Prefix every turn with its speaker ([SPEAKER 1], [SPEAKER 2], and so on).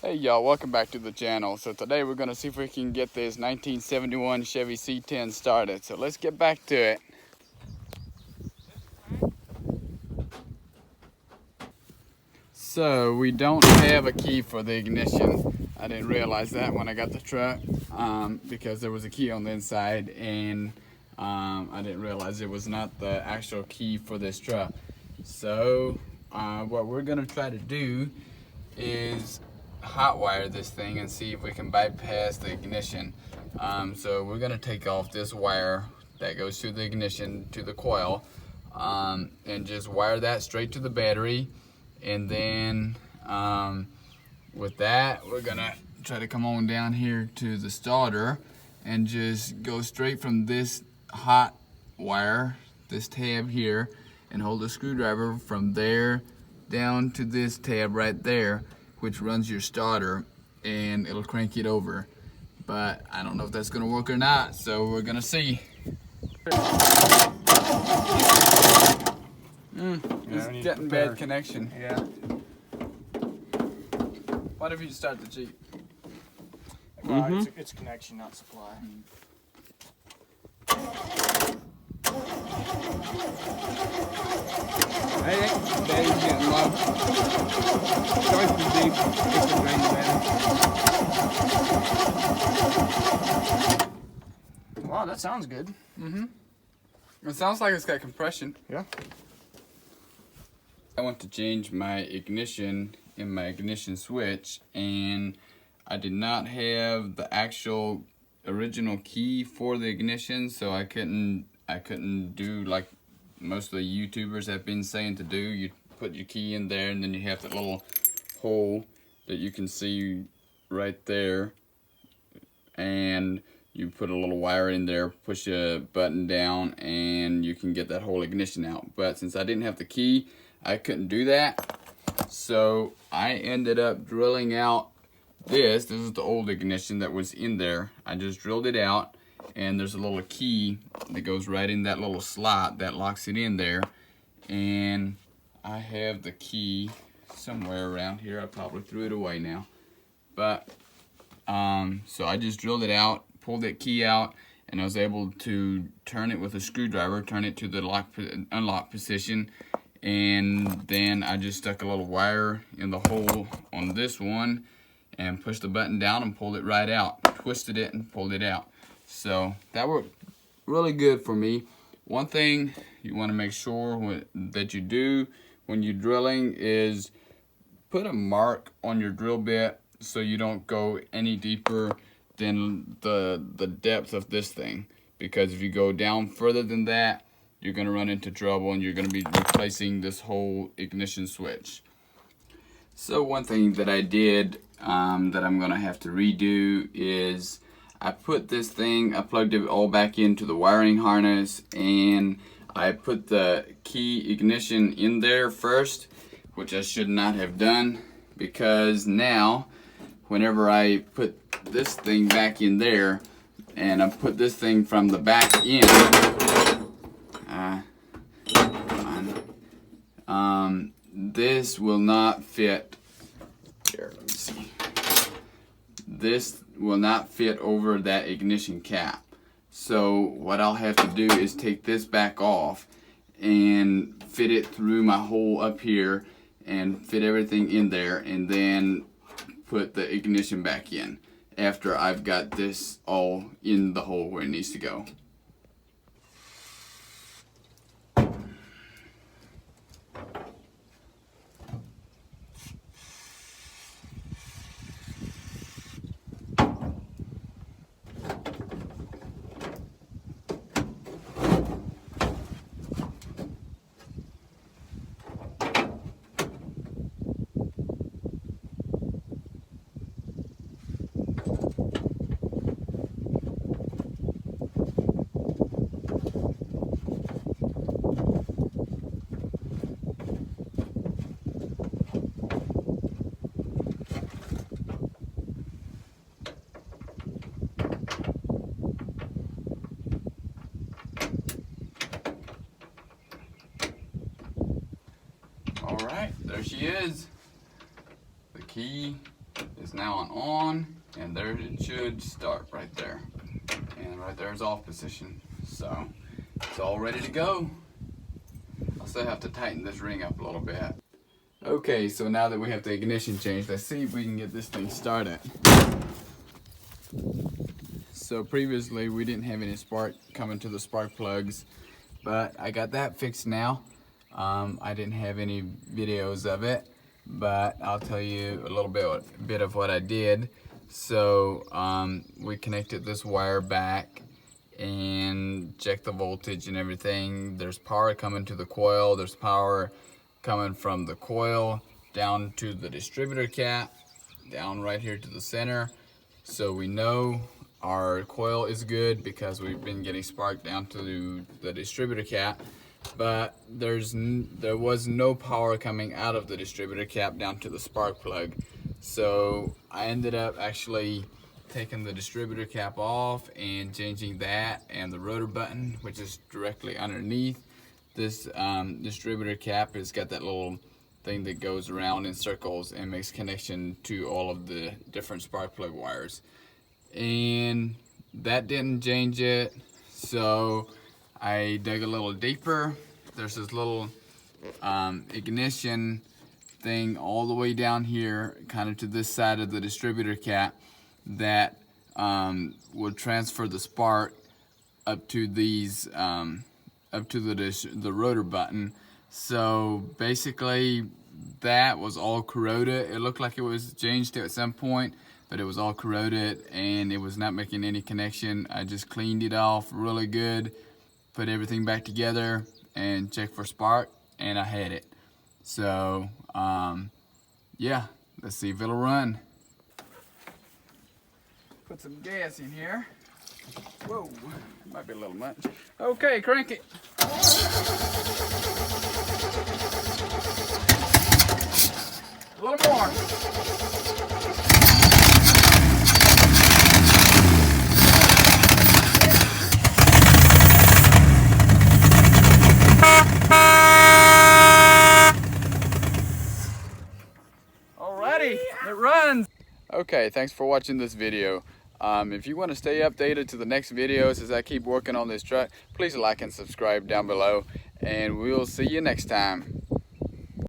[SPEAKER 1] Hey y'all, welcome back to the channel. So today we're gonna see if we can get this 1971 Chevy C10 started. So let's get back to it. So we don't have a key for the ignition. I didn't realize that when I got the truck because there was a key on the inside, and I didn't realize it was not the actual key for this truck. So what we're gonna try to do is hot wire this thing and see if we can bypass the ignition. So we're gonna take off this wire that goes through the ignition to the coil and just wire that straight to the battery, and then with that we're gonna try to come on down here to the starter and just go straight from this hot wire, this tab here, and hold the screwdriver from there down to this tab right there, which runs your starter, and it'll crank it over. But I don't know if that's gonna work or not, so we're gonna see. It's getting bad connection.
[SPEAKER 2] Yeah.
[SPEAKER 1] What if you start the Jeep?
[SPEAKER 2] Well, it's connection, not supply.
[SPEAKER 1] Hey, battery's getting low.
[SPEAKER 2] Sorry for the deep. It's the drain the battery. Wow, that sounds good.
[SPEAKER 1] It sounds like it's got compression.
[SPEAKER 2] Yeah.
[SPEAKER 1] I want to change my ignition in my ignition switch, and I did not have the actual original key for the ignition, so I couldn't do like most of the YouTubers have been saying to do. You put your key in there, and then you have that little hole that you can see right there, and you put a little wire in there, push a button down, and you can get that whole ignition out. But since I didn't have the key, I couldn't do that. So I ended up drilling out this. This is the old ignition that was in there. I just drilled it out, and there's a little key that goes right in that little slot that locks it in there. And I have the key somewhere around here. I probably threw it away now. But so I just drilled it out, pulled that key out, and I was able to turn it with a screwdriver, turn it to the unlock position, and then I just stuck a little wire in the hole on this one and pushed the button down and pulled it right out, twisted it and pulled it out. So that worked really good for me. One thing you want to make sure that you do when you're drilling is put a mark on your drill bit so you don't go any deeper than the depth of this thing, because if you go down further than that, you're going to run into trouble and you're going to be replacing this whole ignition switch. So one thing that I did that I'm going to have to redo is I put this thing, I plugged it all back into the wiring harness, and I put the key ignition in there first, which I should not have done, because now whenever I put this thing back in there and I put this thing from the back in, this will not fit. Here, let me see. This will not fit over that ignition cap. So what I'll have to do is take this back off and fit it through my hole up here and fit everything in there, and then put the ignition back in after I've got this all in the hole where it needs to go. Alright, there she is. The key is now on, and there it should start right there. And right there is off position. So it's all ready to go. I'll still have to tighten this ring up a little bit. Okay, so now that we have the ignition changed, let's see if we can get this thing started. So previously we didn't have any spark coming to the spark plugs, but I got that fixed now. I didn't have any videos of it, but I'll tell you a little bit of what I did. So we connected this wire back and checked the voltage and everything. There's power coming to the coil. There's power coming from the coil down to the distributor cap, down right here to the center. So we know our coil is good because we've been getting spark down to the distributor cap, but there was no power coming out of the distributor cap down to the spark plug. So I ended up actually taking the distributor cap off and changing that and the rotor button, which is directly underneath. This distributor cap has got that little thing that goes around in circles and makes connection to all of the different spark plug wires. And that didn't change it, so I dug a little deeper. There's this little ignition thing all the way down here, kind of to this side of the distributor cap, that will transfer the spark up to these up to the rotor button. So basically that was all corroded. It looked like it was changed at some point, but it was all corroded and it was not making any connection. I just cleaned it off really good, put everything back together and checked for spark, and I had it. So yeah, let's see if it'll run. Put some gas in here. Whoa, might be a little much. Okay, crank it. A little more. Alrighty, it runs. Okay, thanks for watching this video. If you want to stay updated to the next videos as I keep working on this truck, please like and subscribe down below, and we'll see you next time.